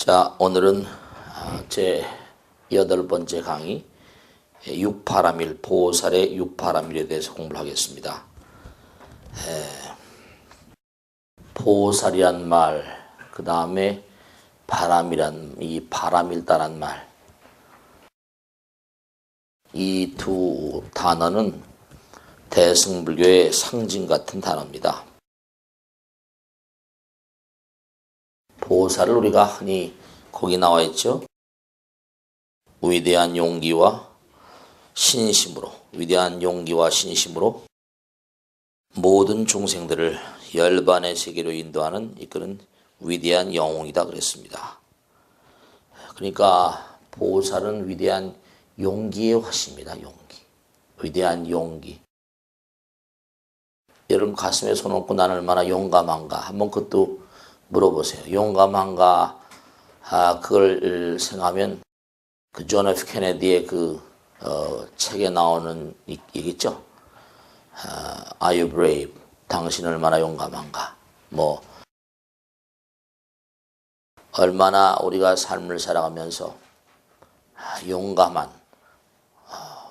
자, 오늘은 제 8번째 강의 6파라밀, 보살의 6파라밀에 대해서 공부를 하겠습니다. 보살이란 말, 그 다음에 바람이란, 이 바람일다란 말, 이 두 단어는 대승불교의 상징 같은 단어입니다. 보살을 우리가 흔히 거기 나와 있죠. 위대한 용기와 신심으로, 위대한 용기와 신심으로 모든 중생들을 열반의 세계로 인도하는 이끄는 위대한 영웅이다 그랬습니다. 그러니까 보살은 위대한 용기의 화씨입니다. 용기. 위대한 용기. 여러분 가슴에 손 얹고 난 얼마나 용감한가 한번 그것도 물어보세요. 용감한가? 그걸 생각하면 그 존 F 케네디의 그 책에 나오는 얘기죠. Are you brave? 당신 얼마나 용감한가? 뭐 얼마나 우리가 삶을 살아가면서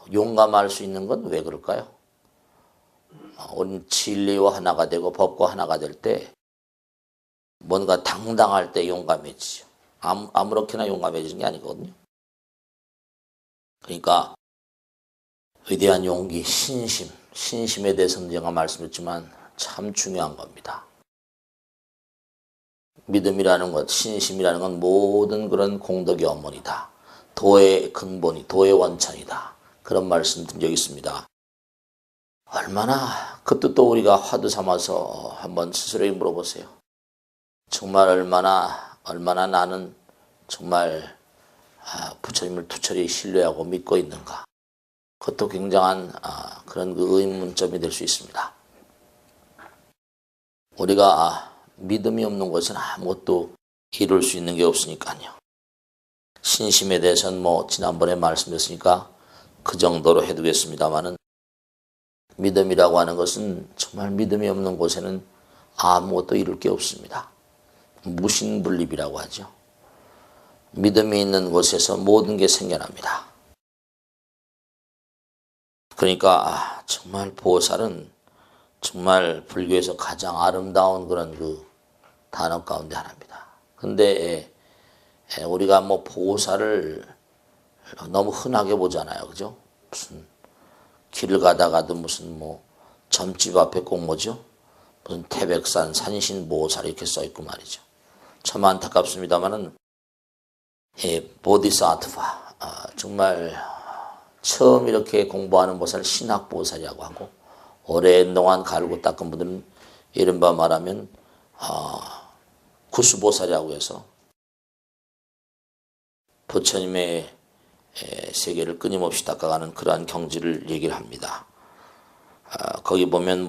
용감할 수 있는 건 왜 그럴까요? 우리는 진리와 하나가 되고 법과 하나가 될 때 뭔가 당당할 때 용감해지죠. 아무렇게나 용감해지는 게 아니거든요. 그러니까 위대한 용기, 신심에 대해서는 제가 말씀했지만 참 중요한 겁니다. 믿음이라는 것, 신심이라는 건 모든 그런 공덕의 어머니다. 도의 근본이, 도의 원천이다. 그런 말씀 든 적이 있습니다. 얼마나 그것도 또 우리가 화두 삼아서 한번 스스로에게 물어보세요. 정말 얼마나 나는 정말 부처님을 투철히 신뢰하고 믿고 있는가. 그것도 굉장한 그런 그 의문점이 될 수 있습니다. 우리가 믿음이 없는 것은 아무것도 이룰 수 있는 게 없으니까요. 신심에 대해서는 지난번에 말씀드렸으니까 그 정도로 해두겠습니다만은 믿음이라고 하는 것은 정말 믿음이 없는 곳에는 아무것도 이룰 게 없습니다. 무신분립이라고 하죠. 믿음이 있는 곳에서 모든 게 생겨납니다. 그러니까 정말 보살은 정말 불교에서 가장 아름다운 그런 그 단어 가운데 하나입니다. 근데 우리가 보살을 너무 흔하게 보잖아요. 그죠? 무슨 길을 가다가도 무슨 점집 앞에 꼭 무슨 태백산 산신보살 이렇게 써있고 말이죠. 참 안타깝습니다만은 보디사트바 정말 처음 이렇게 공부하는 보살 신학보살이라고 하고 오랜동안 가르고 닦은 분들은 이른바 말하면 구수보살이라고 해서 부처님의 세계를 끊임없이 닦아가는 그러한 경지를 얘기를 합니다. 거기 보면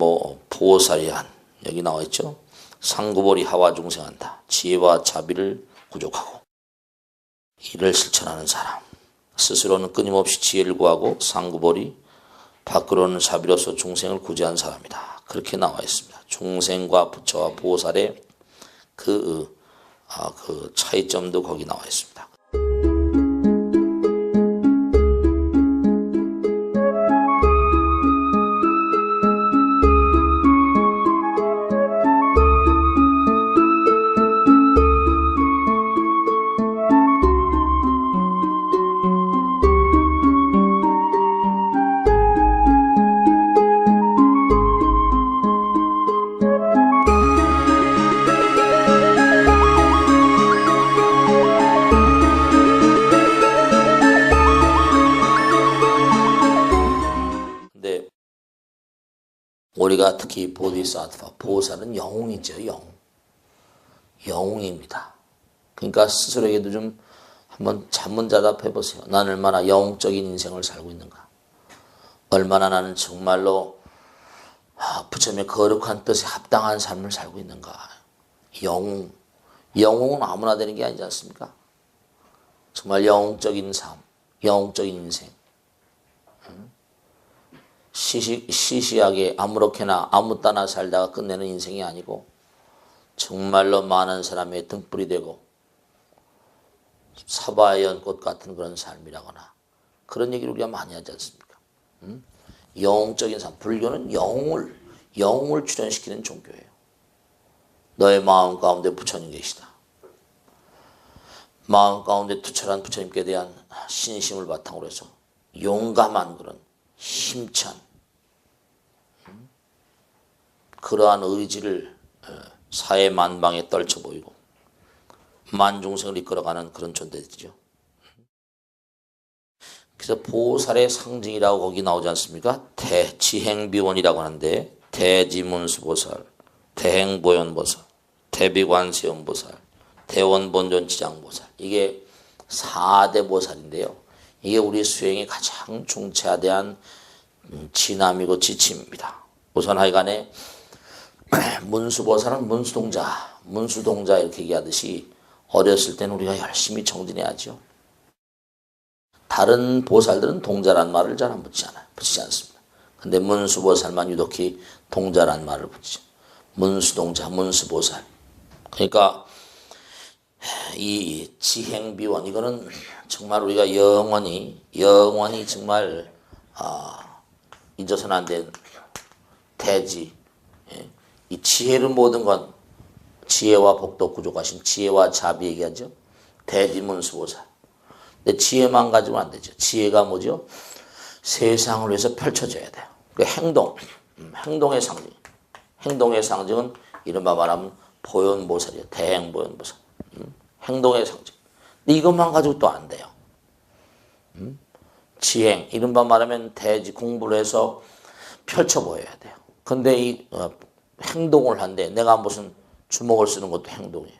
보살이한 여기 나와 있죠. 상구보리 하와 중생한다. 지혜와 자비를 구족하고 이를 실천하는 사람. 스스로는 끊임없이 지혜를 구하고 상구보리 밖으로는 자비로서 중생을 구제한 사람이다. 그렇게 나와 있습니다. 중생과 부처와 보살의 그 차이점도 거기 나와 있습니다. 우리가 특히 보디사트바, 보살은 영웅이죠. 영웅입니다. 그러니까 스스로에게도 좀 한번 자문자답해 보세요. 나는 얼마나 영웅적인 인생을 살고 있는가. 얼마나 나는 정말로 부처님의 거룩한 뜻에 합당한 삶을 살고 있는가. 영웅은 아무나 되는 게 아니지 않습니까? 정말 영웅적인 삶, 영웅적인 인생. 시시하게 아무렇게나 아무 따나 살다가 끝내는 인생이 아니고 정말로 많은 사람의 등불이 되고 사바의 연꽃 같은 그런 삶이라거나 그런 얘기를 우리가 많이 하지 않습니까? 영적인 삶. 불교는 영웅을 출현시키는 종교예요. 너의 마음 가운데 부처님 계시다. 마음 가운데 투철한 부처님께 대한 신심을 바탕으로 해서 용감한 그런 힘찬 그러한 의지를 사회 만방에 떨쳐 보이고 만중생을 이끌어가는 그런 존재들이죠. 그래서 보살의 상징이라고 거기 나오지 않습니까? 대지행비원이라고 하는데 대지문수보살, 대행보현보살, 대비관세음보살, 대원본존지장보살, 이게 4대 보살인데요. 이게 우리 수행에 가장 중차대한 진함이고 지침입니다. 우선 하여간에 문수보살은 문수동자 이렇게 얘기하듯이 어렸을 때는 우리가 열심히 정진해야죠. 다른 보살들은 동자란 말을 잘 안 붙이지 않습니다. 근데 문수보살만 유독히 동자란 말을 붙이죠. 문수동자, 문수보살. 그러니까 이 지행비원, 이거는 정말 우리가 영원히 정말 잊어서는 안 되는 대지. 이 지혜를 모든 건 지혜와 복도 구족하신 지혜와 자비 얘기하죠. 대지문수보살. 근데 지혜만 가지고 안 되죠. 지혜가 뭐죠? 세상을 위해서 펼쳐져야 돼요. 그 행동의 상징. 행동의 상징은 이른바 말하면 보현보살이에요. 대행보현보살. 행동의 상징. 근데 이것만 가지고 또 안 돼요. 지행, 이른바 말하면 대지 공부를 해서 펼쳐 보여야 돼요. 근데 이 행동을 한데 내가 무슨 주먹을 쓰는 것도 행동이에요.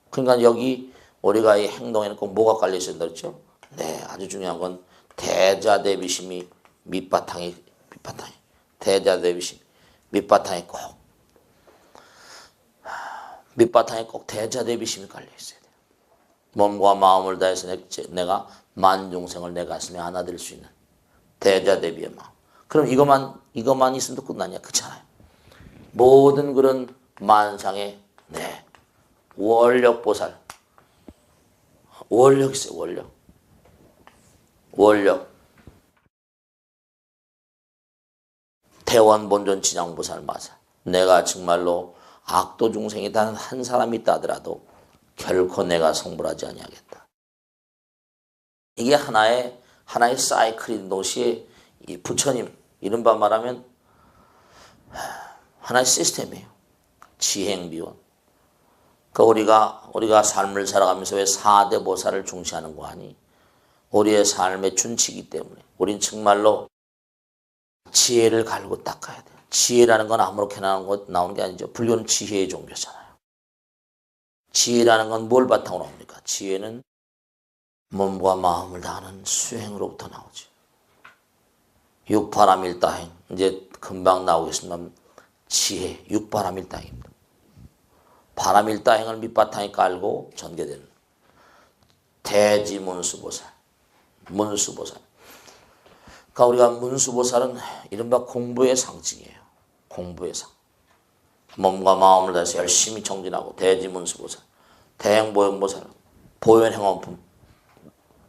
그러니까 여기 우리가 이 행동에는 꼭 뭐가 깔려 있어야 그랬죠? 네, 아주 중요한 건 대자대비심이 밑바탕에 대자대비심 밑바탕에 꼭 대자대비심이 깔려 있어야 돼요. 몸과 마음을 다해서 내가 만중생을 내 가슴에 안아들 수 있는 대자대비의 마음. 그럼 이것만 있으면 끝나냐? 그렇잖아요. 모든 그런 만상의 원력보살, 원력 있어요. 원력. 대원본존지장보살 마살. 내가 정말로 악도 중생이 단 한 사람이 있다 하더라도 결코 내가 성불하지 아니하겠다. 이게 하나의 사이클인 동시에 이 부처님, 이른바 말하면 하나의 시스템이에요. 지행비원. 그러니까 우리가 삶을 살아가면서 왜 4대 보살을 중시하는 거 아니? 우리의 삶의 준치이기 때문에 우린 정말로 지혜를 갈고 닦아야 돼요. 지혜라는 건 아무렇게나 나오는 게 아니죠. 불교는 지혜의 종교잖아요. 지혜라는 건 뭘 바탕으로 나옵니까? 지혜는 몸과 마음을 다하는 수행으로부터 나오죠. 육바람일다행. 이제 금방 나오겠습니다. 지혜, 육바람일다행입니다. 바람일다행을 밑바탕에 깔고 전개되는 대지문수보살. 문수보살. 그러니까 우리가 문수보살은 이른바 공부의 상징이에요. 공부의 상. 몸과 마음을 다해서 열심히 정진하고 대지문수보살. 대행보현보살. 보현행원품.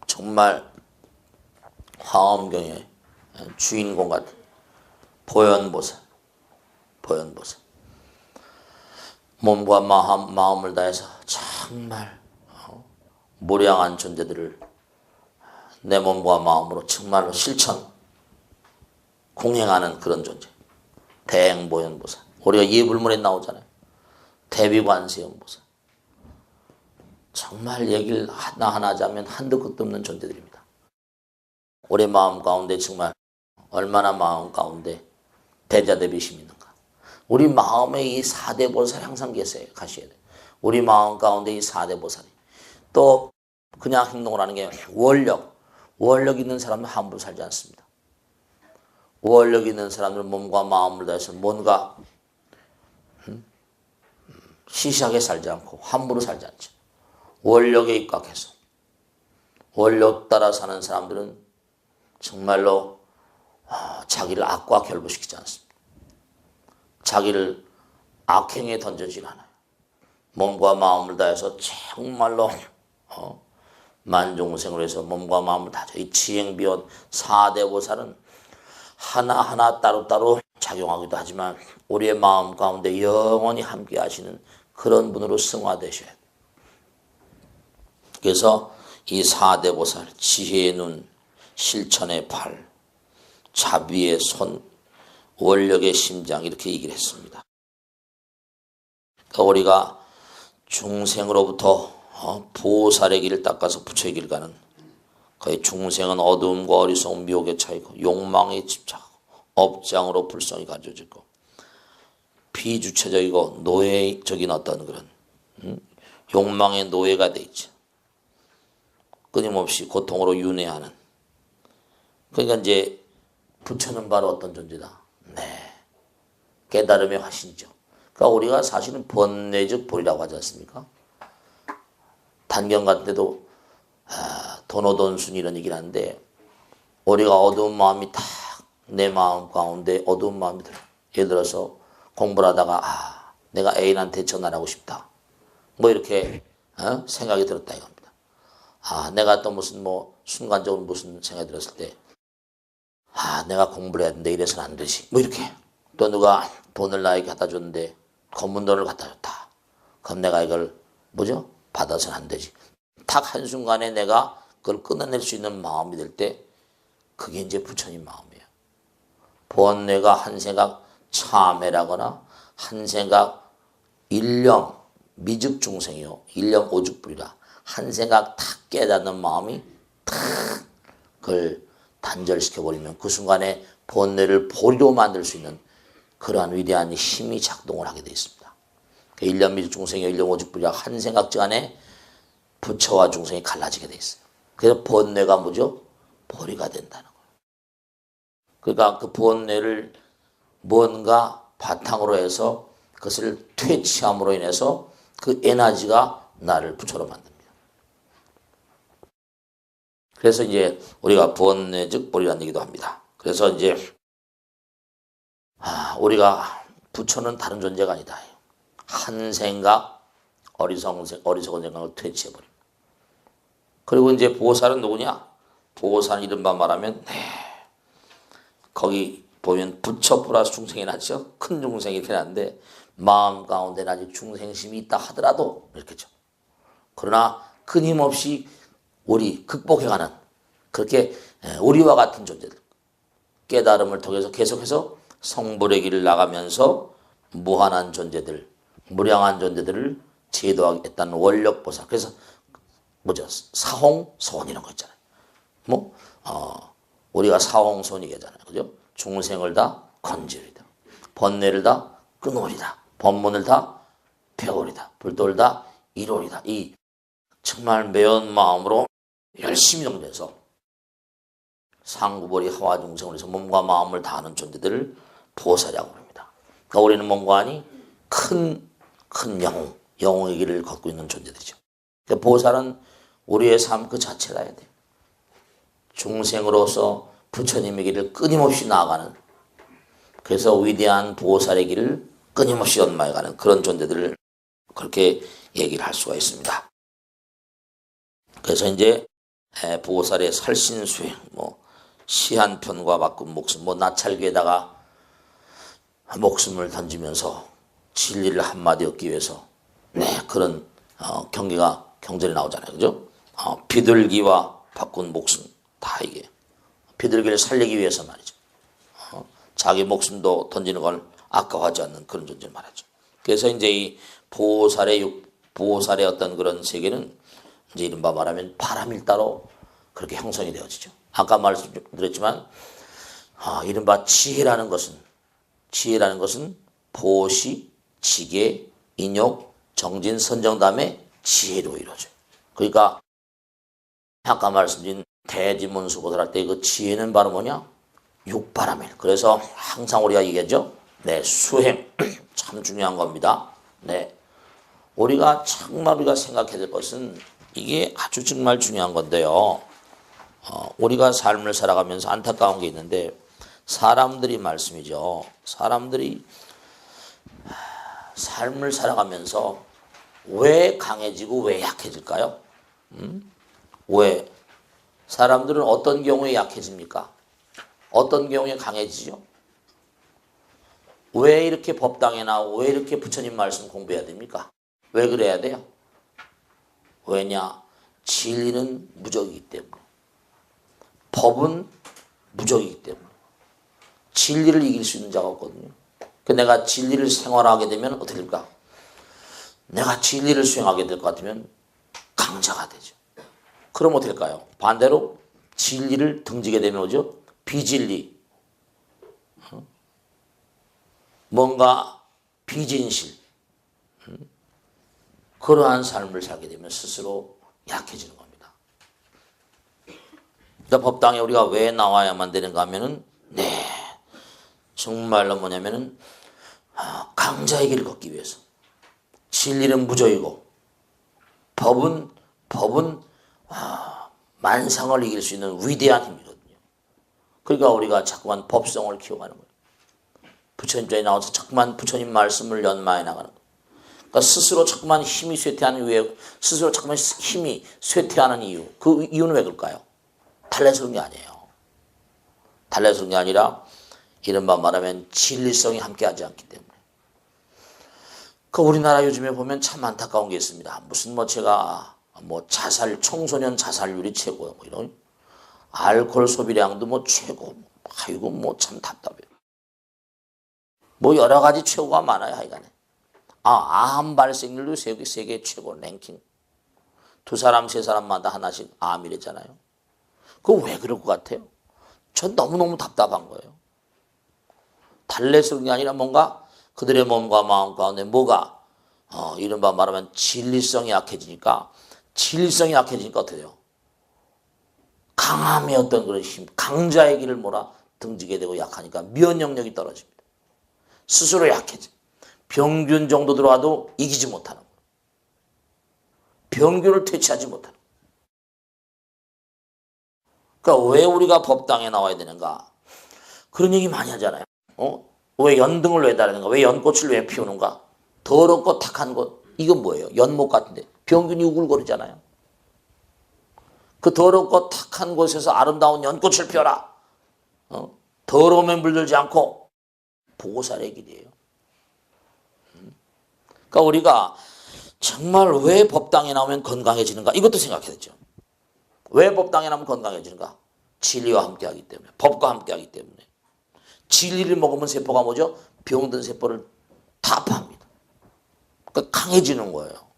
정말 화엄경의 주인공 같은 보현보살. 몸과 마음을 다해서 정말 무량한 존재들을 내 몸과 마음으로 정말로 실천, 공행하는 그런 존재. 대행보현보살. 우리가 예불문에 나오잖아요. 대비관세음보살. 정말 얘기를 하나 하자면 한도 끝도 없는 존재들입니다. 우리 마음 가운데 정말 얼마나 마음 가운데 대자대비심이 있는가. 우리 마음에 이 4대 보살이 항상 가셔야 돼요. 우리 마음 가운데 이 4대 보살이. 또 그냥 행동을 하는 게 원력 있는 사람은 함부로 살지 않습니다. 원력 있는 사람들은 몸과 마음을 다해서 뭔가 시시하게 살지 않고 함부로 살지 않죠. 원력에 입각해서 원력 따라 사는 사람들은 정말로 자기를 악과 결부시키지 않습니다. 자기를 악행에 던지질 않아요. 몸과 마음을 다해서 정말로 만종생으로 해서 몸과 마음을 다져. 이 지행비원 4대 보살은 하나하나 따로따로 작용하기도 하지만 우리의 마음 가운데 영원히 함께 하시는 그런 분으로 승화되셔야 돼요. 그래서 이 4대 보살, 지혜의 눈, 실천의 발, 자비의 손, 원력의 심장 이렇게 얘기를 했습니다. 그러니까 우리가 중생으로부터 보살의 길을 닦아서 부처의 길을 가는, 거의 중생은 어두움과 어리석음 미혹에 차이고 욕망에 집착하고 업장으로 불성이 가져지고 비주체적이고 노예적인 어떤 그런 욕망의 노예가 돼 있죠. 끊임없이 고통으로 윤회하는. 그러니까 이제 부처는 바로 어떤 존재다. 네, 깨달음의 화신이죠. 그러니까 우리가 사실은 번뇌적 볼이라고 하지 않습니까? 단경 같은 데도 도노돈순 이런 얘기를 하는데 우리가 어두운 마음이 딱 내 마음 가운데 어두운 마음이 들어요. 예를 들어서 공부를 하다가 내가 애인한테 전화를 하고 싶다. 뭐 이렇게 생각이 들었다 이겁니다. 내가 또 무슨 순간적으로 무슨 생각이 들었을 때 내가 공부를 해야 되는데 이래서는 안 되지. 뭐 이렇게. 또 누가 돈을 나에게 갖다 줬는데 검은돈을 갖다 줬다. 그럼 내가 이걸 받아서는 안 되지. 딱 한순간에 내가 그걸 끊어낼 수 있는 마음이 될 때 그게 이제 부처님 마음이에요. 번뇌가 한 생각 참회라거나 한 생각 일념 미즉 중생이요. 일념 오죽불이라. 한 생각 탁 깨닫는 마음이 탁 그걸 단절시켜버리면 그 순간에 번뇌를 보리로 만들 수 있는 그러한 위대한 힘이 작동을 하게 되어 있습니다. 일념 미즉 중생이요. 일념 오죽불이라. 한 생각지 안에 부처와 중생이 갈라지게 되어 있어요. 그래서 번뇌가 보리가 된다는 거예요. 그러니까 그 번뇌를 뭔가 바탕으로 해서 그것을 퇴치함으로 인해서 그 에너지가 나를 부처로 만듭니다. 그래서 이제 우리가 번뇌 즉 보리라는 얘기도 합니다. 그래서 이제 우리가 부처는 다른 존재가 아니다. 한 생각 어리석은 생각을 퇴치해버립니다. 그리고 이제 보살은 누구냐? 보살 이른바 말하면 거기 보면 부처 플러스 중생이 나죠. 큰 중생이 이렇게 나는데 마음 가운데는 아직 중생심이 있다 하더라도 이렇게죠. 그러나 끊임없이 우리 극복해가는 그렇게 우리와 같은 존재들 깨달음을 통해서 계속해서 성불의 길을 나가면서 무한한 존재들 무량한 존재들을 제도하겠다는 원력보살. 그래서 사홍, 소원 이런 거 있잖아요. 우리가 사홍소닉이잖아요. 그죠? 중생을 다 건지리다. 번뇌를 다 끊으리다. 법문을 다 배우리다. 불도를 다 이루리다. 이 정말 매운 마음으로 열심히 정진해서 상구벌이 하와 중생을 해서 몸과 마음을 다하는 존재들을 보살이라고 합니다. 그러니까 우리는 몸과 안이 큰 영웅의 길을 걷고 있는 존재들이죠. 그러니까 보살은 우리의 삶 그 자체가 해야 돼요. 중생으로서 부처님의 길을 끊임없이 나아가는 그래서 위대한 보살의 길을 끊임없이 연마해가는 그런 존재들을 그렇게 얘기를 할 수가 있습니다. 그래서 이제 보살의 살신수행, 시한편과 바꾼 목숨, 나찰귀에다가 목숨을 던지면서 진리를 한마디 얻기 위해서 그런 경전이 나오잖아요. 그죠? 비둘기와 바꾼 목숨 다 이게 비둘기를 살리기 위해서 말이죠. 자기 목숨도 던지는 걸 아까워하지 않는 그런 존재를 말하죠. 그래서 이제 이 보살의 어떤 그런 세계는 이제 이른바 말하면 바람일따로 그렇게 형성이 되어지죠. 아까 말씀드렸지만 이른바 지혜라는 것은 보시, 지계, 인욕, 정진, 선정 다음에 지혜로 이루어져요. 그러니까 아까 말씀드린 대지문수보살 할 때 그 지혜는 바로 뭐냐? 육바람일. 그래서 항상 우리가 얘기하죠. 수행 참 중요한 겁니다. 우리가 생각해야 될 것은 이게 아주 정말 중요한 건데요. 우리가 삶을 살아가면서 안타까운 게 있는데 사람들이 말씀이죠. 사람들이 삶을 살아가면서 왜 강해지고 왜 약해질까요? 왜? 사람들은 어떤 경우에 약해집니까? 어떤 경우에 강해지죠? 왜 이렇게 법당에 나오고 왜 이렇게 부처님 말씀 공부해야 됩니까? 왜 그래야 돼요? 왜냐? 진리는 무적이기 때문에. 법은 무적이기 때문에. 진리를 이길 수 있는 자가 없거든요. 내가 진리를 생활하게 되면 어떻게 될까? 내가 진리를 수행하게 될 것 같으면 강자가 되죠. 그럼 어떻게 될까요? 반대로 진리를 등지게 되면 오죠? 비진리. 뭔가 비진실. 그러한 삶을 살게 되면 스스로 약해지는 겁니다. 그러니까 법당에 우리가 왜 나와야만 되는가 하면은, 네. 정말로 뭐냐면은, 강자의 길을 걷기 위해서. 진리는 무저이고, 법은 만상을 이길 수 있는 위대한 힘이거든요. 그러니까 우리가 자꾸만 법성을 키워가는 거예요. 부처님자에 나와서 자꾸만 부처님 말씀을 연마해 나가는 거예요. 그러니까 스스로 자꾸만 힘이 쇠퇴하는 이유에 스스로 자꾸만 힘이 쇠퇴하는 이유. 그 이유는 왜 그럴까요? 달래서 그런 게 아니에요. 달래서 그런 게 아니라 이른바 말하면 진리성이 함께하지 않기 때문에. 그 우리나라 요즘에 보면 참 안타까운 게 있습니다. 무슨 제가 자살 청소년 자살률이 최고야 이런 알코올 소비량도 최고. 아이고 참 답답해요. 여러 가지 최고가 많아요 하여간에. 암 발생률도 세계 최고 랭킹. 2사람 3사람마다 하나씩 암이랬잖아요. 그거 왜 그럴 것 같아요? 전 너무너무 답답한 거예요. 달래서 그런 게 아니라 뭔가 그들의 몸과 마음 가운데 뭐가 이른바 말하면 진리성이 약해지니까 어떻게 돼요? 강함의 어떤 그런 힘, 강자의 길을 등지게 되고 약하니까 면역력이 떨어집니다. 스스로 약해져. 병균 정도 들어와도 이기지 못하는 거예요. 병균을 퇴치하지 못하는 거예요. 그러니까 왜 우리가 법당에 나와야 되는가? 그런 얘기 많이 하잖아요. 왜 연등을 왜 달는가? 왜 연꽃을 왜 피우는가? 더럽고 탁한 곳. 이건 뭐예요? 연못 같은데. 병균이 우글거리잖아요. 그 더럽고 탁한 곳에서 아름다운 연꽃을 피워라. 더러움에 물들지 않고 보살의 길이에요. 그러니까 우리가 정말 왜 법당에 나오면 건강해지는가? 이것도 생각해야 되죠. 왜 법당에 나오면 건강해지는가? 진리와 함께하기 때문에. 법과 함께하기 때문에. 진리를 먹으면 세포가 뭐죠? 병든 세포를 타파합니다. 그러니까 강해지는 거예요.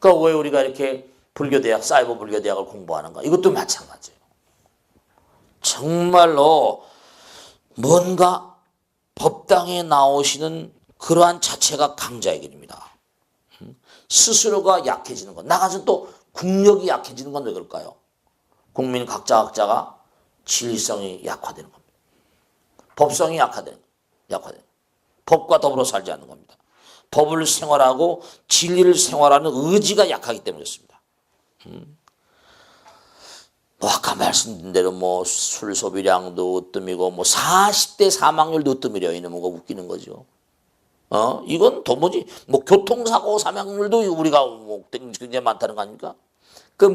그러니까 왜 우리가 이렇게 불교대학, 사이버 불교대학을 공부하는가? 이것도 마찬가지예요. 정말로 뭔가 법당에 나오시는 그러한 자체가 강자의 길입니다. 스스로가 약해지는 것. 나가서 또 국력이 약해지는 건 왜 그럴까요? 국민 각자가 진리성이 약화되는 겁니다. 법성이 약화되는 거예요. 법과 더불어 살지 않는 겁니다. 법을 생활하고 진리를 생활하는 의지가 약하기 때문에 그렇습니다. 아까 말씀드린 대로 술 소비량도 으뜸이고 40대 사망률도 으뜸이래요. 이놈은 웃기는 거죠. 이건 도무지 교통사고 사망률도 우리가 굉장히 많다는 거 아닙니까? 그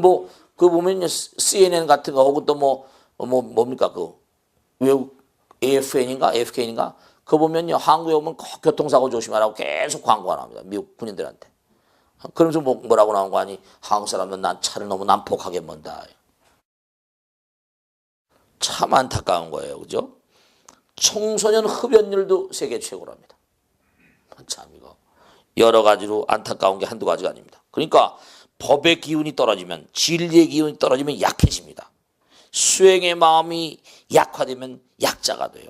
보면 CNN 같은 거 하고 또 뭡니까 외국 AFN인가 FK인가 그거 보면요 한국에 오면 꼭 교통사고 조심하라고 계속 광고가 나옵니다. 미국 군인들한테. 그러면서 뭐라고 나온 거 아니? 한국 사람은 난 차를 너무 난폭하게 먼다. 참 안타까운 거예요, 그죠? 청소년 흡연율도 세계 최고랍니다. 참 이거 여러 가지로 안타까운 게 한두 가지가 아닙니다. 그러니까 법의 기운이 떨어지면 진리의 기운이 떨어지면 약해집니다. 수행의 마음이 약화되면 약자가 돼요.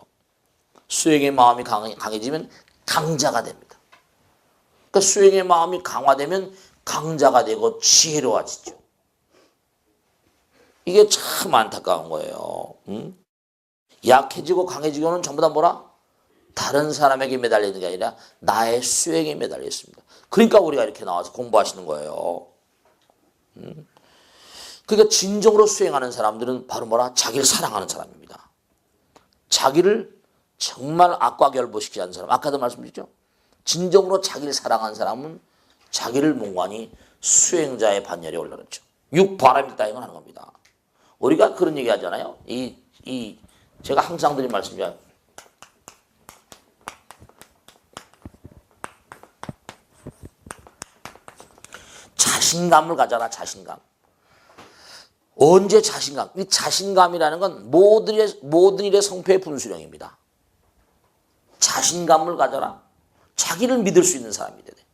수행의 마음이 강해지면 강자가 됩니다. 그러니까 수행의 마음이 강화되면 강자가 되고 지혜로워지죠. 이게 참 안타까운 거예요. 약해지고 강해지고는 전부 다 뭐라? 다른 사람에게 매달리는 게 아니라 나의 수행에 매달려 있습니다. 그러니까 우리가 이렇게 나와서 공부하시는 거예요. 그러니까 진정으로 수행하는 사람들은 바로 뭐라? 자기를 사랑하는 사람입니다. 자기를 정말 악과 결부시키지 않는 사람. 아까도 말씀드렸죠. 진정으로 자기를 사랑하는 사람은 자기를 몽환히 수행자의 반열에 올라놓죠. 육바람이 있다 이걸 하는 겁니다. 우리가 그런 얘기 하잖아요. 제가 항상 드린 말씀이야. 자신감을 가져라, 자신감. 언제 자신감? 이 자신감이라는 건 모든 일의 성패의 분수령입니다. 자신감을 가져라. 자기를 믿을 수 있는 사람이 돼야 돼.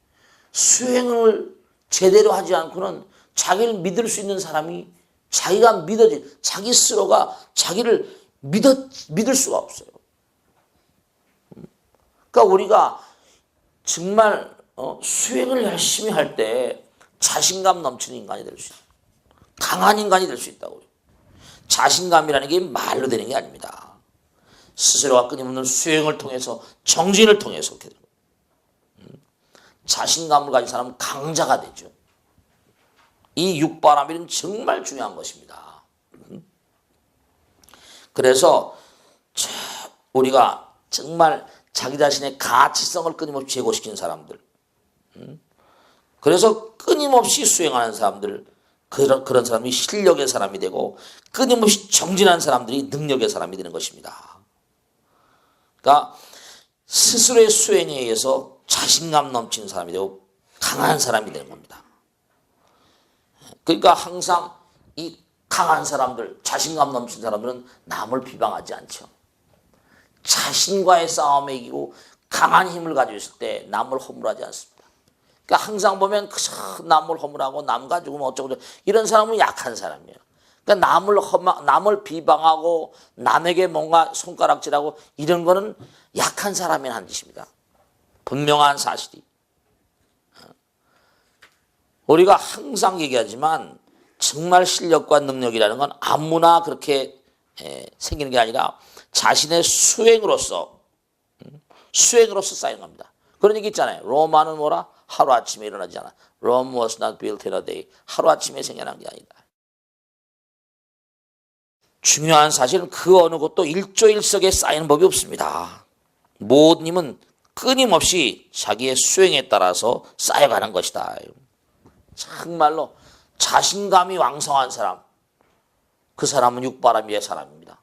수행을 제대로 하지 않고는 자기를 믿을 수 있는 사람이 자기가 자기 스스로가 자기를 믿을 수가 없어요. 그러니까 우리가 정말 수행을 열심히 할 때 자신감 넘치는 인간이 될 수 있어요. 강한 인간이 될 수 있다고요. 자신감이라는 게 말로 되는 게 아닙니다. 스스로가 끊임없는 수행을 통해서 정진을 통해서 그렇게 됩니다. 자신감을 가진 사람은 강자가 되죠. 이 육바람일은 정말 중요한 것입니다. 그래서 우리가 정말 자기 자신의 가치성을 끊임없이 제고시킨 사람들, 그래서 끊임없이 수행하는 사람들, 그런 사람이 실력의 사람이 되고 끊임없이 정진하는 사람들이 능력의 사람이 되는 것입니다. 그러니까 스스로의 수행에 의해서 자신감 넘치는 사람이 되고 강한 사람이 되는 겁니다. 그러니까 항상 이 강한 사람들, 자신감 넘치는 사람들은 남을 비방하지 않죠. 자신과의 싸움에 이기고 강한 힘을 가지고 있을 때 남을 허물하지 않습니다. 그러니까 항상 보면 남을 허물하고 남 가지고 뭐 어쩌고 이런 사람은 약한 사람이에요. 그러니까 남을 비방하고 남에게 뭔가 손가락질하고 이런 거는 약한 사람이라는 뜻입니다. 분명한 사실이. 우리가 항상 얘기하지만 정말 실력과 능력이라는 건 아무나 그렇게 생기는 게 아니라 자신의 수행으로서 쌓이는 겁니다. 그런 얘기 있잖아요. 로마는 뭐라? 하루아침에 일어나지 않아. Rome was not built in a day. 하루아침에 생겨난 게 아니다. 중요한 사실은 그 어느 것도 일조일석에 쌓이는 법이 없습니다. 모든 힘은 끊임없이 자기의 수행에 따라서 쌓여가는 것이다. 정말로 자신감이 왕성한 사람, 그 사람은 육바람이의 사람입니다.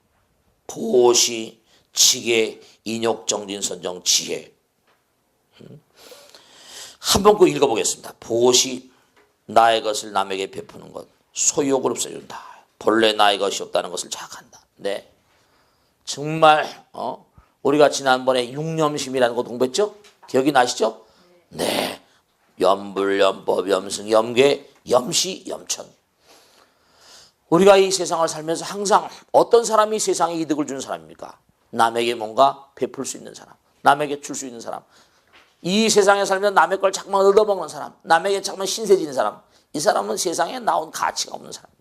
보시, 지계, 인욕, 정진, 선정, 지혜. 한번 꼭 읽어보겠습니다. 보시, 나의 것을 남에게 베푸는 것, 소유욕을 없애준다. 본래 나의 것이 없다는 것을 자각한다. 네, 정말 우리가 지난번에 육념심이라는 거 공부했죠? 기억이 나시죠? 네, 염불, 염법, 염승, 염괴, 염시, 염천. 우리가 이 세상을 살면서 항상 어떤 사람이 세상에 이득을 주는 사람입니까? 남에게 뭔가 베풀 수 있는 사람, 남에게 줄 수 있는 사람. 이 세상에 살면 남의 걸 자꾸만 얻어먹는 사람, 남에게 자꾸만 신세지는 사람, 이 사람은 세상에 나온 가치가 없는 사람.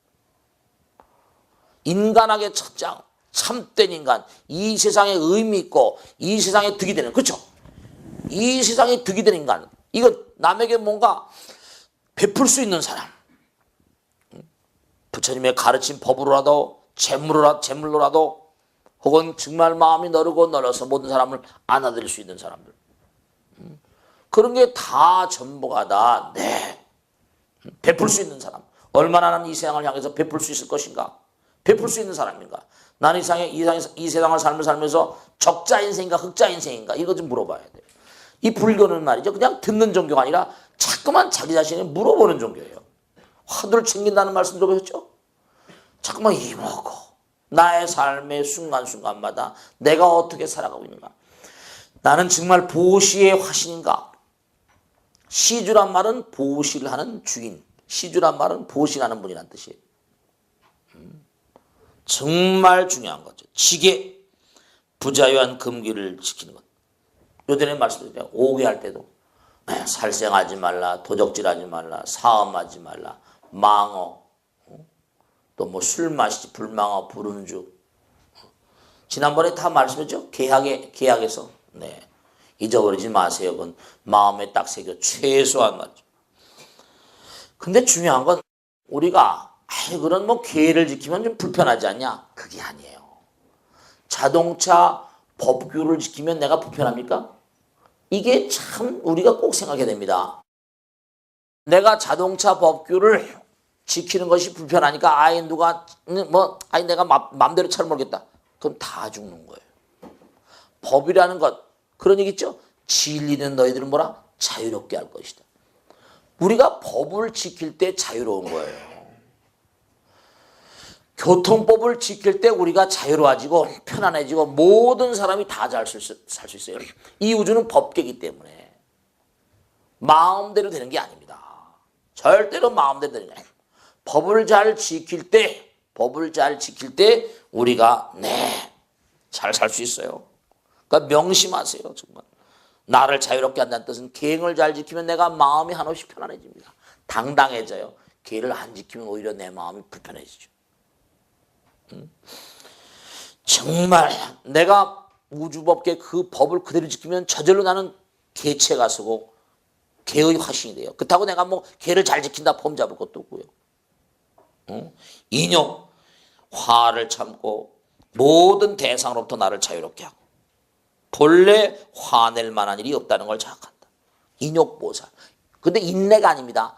인간학의 첫장, 참된 인간, 이 세상에 의미 있고 이 세상에 득이 되는, 그렇죠? 이 세상에 득이 되는 인간, 이건 남에게 뭔가 베풀 수 있는 사람. 부처님의 가르친 법으로라도 재물로라도 혹은 정말 마음이 넓어서 모든 사람을 안아드릴 수 있는 사람들. 그런 게 다 전부가 다 베풀 수 있는 사람. 얼마나 나는 이 세상을 향해서 베풀 수 있을 것인가? 베풀 수 있는 사람인가? 나는 이 세상을 살면서 적자 인생인가 흑자 인생인가? 이거 좀 물어봐야 돼요. 이 불교는 말이죠. 그냥 듣는 종교가 아니라 자꾸만 자기 자신이 물어보는 종교예요. 화두를 챙긴다는 말씀 들어보셨죠? 자꾸만 이모고 나의 삶의 순간순간마다 내가 어떻게 살아가고 있는가? 나는 정말 보시의 화신인가? 시주란 말은 보시를 하는 주인, 시주란 말은 보시하는 분이란 뜻이에요. 정말 중요한 거죠. 지계, 부자유한 금기를 지키는 것. 요전에 말씀드렸죠. 오개할 때도 살생하지 말라, 도적질하지 말라, 사음하지 말라, 망어, 또 뭐 술 마시지, 불망어, 불운주. 지난번에 다 말씀했죠. 계약에서 잊어버리지 마세요. 그건 마음에 딱 새겨 최소한 말이죠. 근데 중요한 건 우리가 그런 뭐 계를 지키면 좀 불편하지 않냐? 그게 아니에요. 자동차 법규를 지키면 내가 불편합니까? 이게 참 우리가 꼭 생각해야 됩니다. 내가 자동차 법규를 지키는 것이 불편하니까 아이 누가 뭐 아이 내가 맘대로 잘 모르겠다. 그럼 다 죽는 거예요. 법이라는 것 그런 얘기 있죠. 진리는 너희들은 뭐라? 자유롭게 할 것이다. 우리가 법을 지킬 때 자유로운 거예요. 교통법을 지킬 때 우리가 자유로워지고 편안해지고 모든 사람이 다 잘 살 수 있어요. 이 우주는 법계이기 때문에 마음대로 되는 게 아닙니다. 절대로 마음대로 되는 게 아니에요. 법을 잘 지킬 때 우리가 잘 살 수 있어요. 그러니까 명심하세요. 정말 나를 자유롭게 한다는 뜻은 계행을 잘 지키면 내가 마음이 한없이 편안해집니다. 당당해져요. 계를 안 지키면 오히려 내 마음이 불편해지죠. 정말 내가 우주법계 그 법을 그대로 지키면 저절로 나는 개체가 서고 개의 화신이 돼요. 그렇다고 내가 뭐 개를 잘 지킨다 폼 잡을 것도 없고요. 인욕, 화를 참고 모든 대상으로부터 나를 자유롭게 하고 본래 화낼 만한 일이 없다는 걸 자각한다. 인욕보살. 근데 인내가 아닙니다.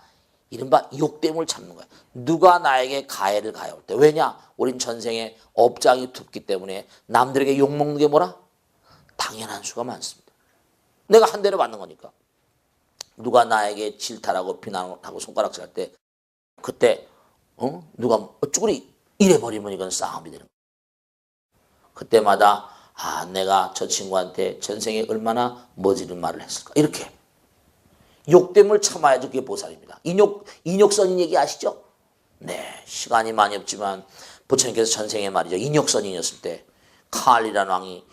이른바 욕됨을 참는 거야. 누가 나에게 가해를 가해올 때. 왜냐? 우린 전생에 업장이 둡기 때문에 남들에게 욕먹는 게 뭐라? 당연한 수가 많습니다. 내가 한 대를 받는 거니까. 누가 나에게 질타하고 비난하고 손가락질 할 때 그때 누가 쭈구리 이래버리면 이건 싸움이 되는 거야. 그때마다 내가 저 친구한테 전생에 얼마나 머지른 말을 했을까. 이렇게. 욕됨을 참아야지 그게 보살입니다. 인욕선인 얘기 아시죠? 네, 시간이 많이 없지만 부처님께서 전생에 말이죠. 인욕선인이었을 때 칼이라는 왕이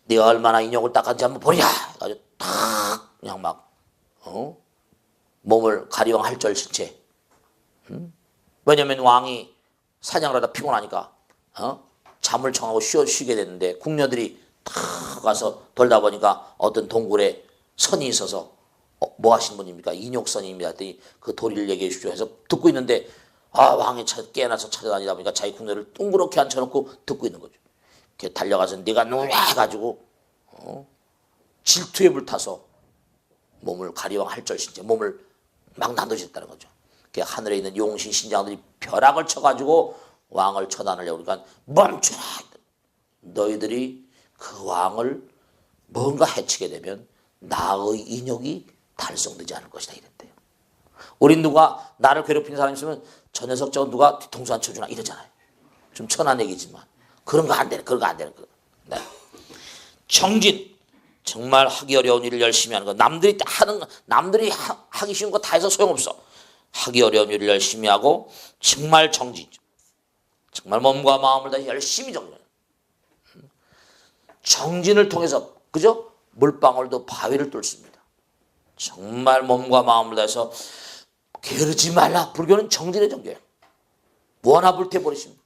네가 얼마나 인욕을 닦았는지 한번 보랴 해가지고 탁 그냥 막 몸을 가리왕 할절신 채. 왜냐면 왕이 사냥을 하다 피곤하니까 잠을 청하고 쉬게 됐는데 궁녀들이 탁 가서 돌다 보니까 어떤 동굴에 선이 있어서 뭐 하신 분입니까? 인욕선입니다. 했더니 그 도리를 얘기해 주십시오 해서 듣고 있는데 왕이 깨어나서 찾아다니다 보니까 자기 궁녀를 둥그렇게 앉혀놓고 듣고 있는 거죠. 이렇게 달려가서 네가 누구냐 해가지고 질투에 불타서 몸을 가리왕 할절신째 몸을 막 나눠줬다는 거죠. 하늘에 있는 용신 신장들이 벼락을 쳐가지고 왕을 처단하려고 그러니까 멈춰라. 너희들이 그 왕을 뭔가 해치게 되면 나의 인욕이 달성되지 않을 것이다 이랬대요. 우린 누가 나를 괴롭히는 사람이 있으면 저 녀석 저거 누가 뒤통수 안 쳐주나 이러잖아요. 좀 천한 얘기지만 그런 거 안 되는 그런 거 안 되는 거. 네. 정진 정말 하기 어려운 일을 열심히 하는 거. 남들이 하기 쉬운 거 다 해서 소용없어. 하기 어려운 일을 열심히 하고 정말 정진이죠. 정말 몸과 마음을 다해 열심히 정진해요. 정진을 통해서 그죠? 물방울도 바위를 뚫습니다. 정말 몸과 마음을 다해서 게으르지 말라. 불교는 정진의 정교예요. 무하나 불태버리십니다.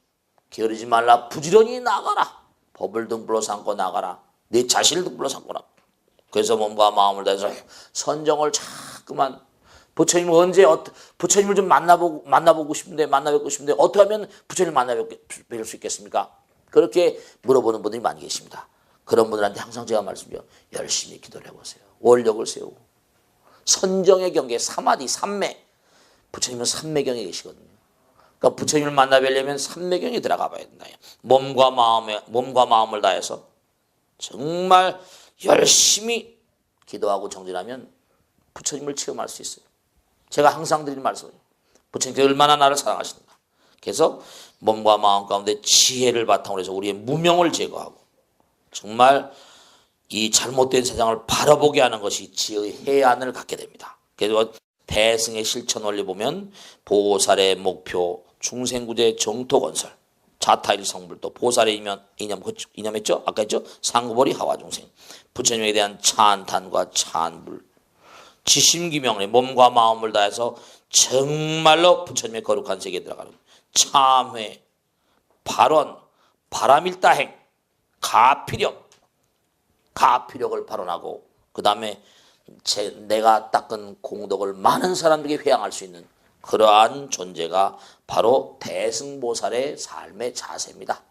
게으르지 말라. 부지런히 나가라. 법을 등불로 삼고 나가라. 내 자신을 등불로 삼고 나가라. 그래서 몸과 마음을 다해서 선정을 자꾸만 부처님을 부처님을 좀 만나보고 싶은데 만나뵙고 싶은데 어떻게 하면 부처님을 만나뵐 수 있겠습니까? 그렇게 물어보는 분들이 많이 계십니다. 그런 분들한테 항상 제가 말씀드려요. 열심히 기도를 해보세요. 원력을 세우고 선정의 경계 사마디 삼매 부처님은 삼매경에 계시거든요. 그러니까 부처님을 만나뵈려면 삼매경에 들어가 봐야 된다. 몸과 마음을 다해서 정말 열심히 기도하고 정진하면 부처님을 체험할 수 있어요. 제가 항상 드리는 말씀이에요. 부처님께서 얼마나 나를 사랑하시는가. 그래서 몸과 마음 가운데 지혜를 바탕으로 해서 우리의 무명을 제거하고 정말 이 잘못된 세상을 바라보게 하는 것이 지혜의 해안을 갖게 됩니다. 그래서 대승의 실천 원리 보면 보살의 목표, 중생구제 정토건설, 자타일성불도 보살의 이념했죠? 아까 했죠? 상구벌이 하와중생, 부처님에 대한 찬탄과 찬불, 지심기명의 몸과 마음을 다해서 정말로 부처님의 거룩한 세계에 들어가는 참회, 발언, 바람일다행, 가피력을 발언하고 그 다음에 내가 닦은 공덕을 많은 사람들에게 회양할 수 있는 그러한 존재가 바로 대승보살의 삶의 자세입니다.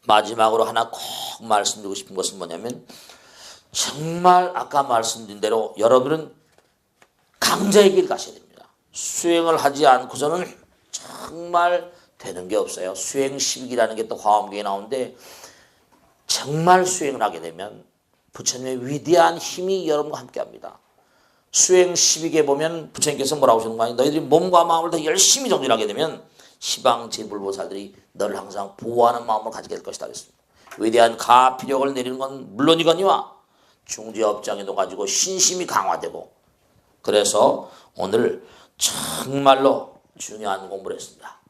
마지막으로 하나 꼭 말씀드리고 싶은 것은 뭐냐면 정말 아까 말씀드린 대로 여러분은 강자의 길 가셔야 됩니다. 수행을 하지 않고서는 정말 되는 게 없어요. 수행 10익이라는 게 또 화엄경에 나오는데 정말 수행을 하게 되면 부처님의 위대한 힘이 여러분과 함께합니다. 수행 10익에 보면 부처님께서 뭐라고 하시는 거 아니에요? 너희들이 몸과 마음을 더 열심히 정진하게 되면 시방제불보살들이 너를 항상 보호하는 마음을 가지게 될 것이다 그랬습니다. 위대한 가피력을 내리는 건 물론이거니와 중재업장에도 가지고 신심이 강화되고 그래서 오늘 정말로 중요한 공부를 했습니다.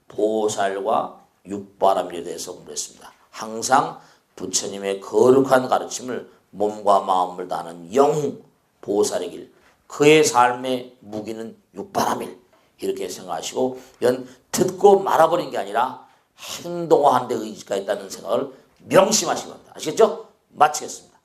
보살과 육바람일에 대해서 공부했습니다. 항상 부처님의 거룩한 가르침을 몸과 마음을 다하는 영웅 보살의 길, 그의 삶의 무기는 육바람일 이렇게 생각하시고 이건 듣고 말아버린 게 아니라 행동화하는 데 의지가 있다는 생각을 명심하시기 바랍니다. 아시겠죠? 마치겠습니다.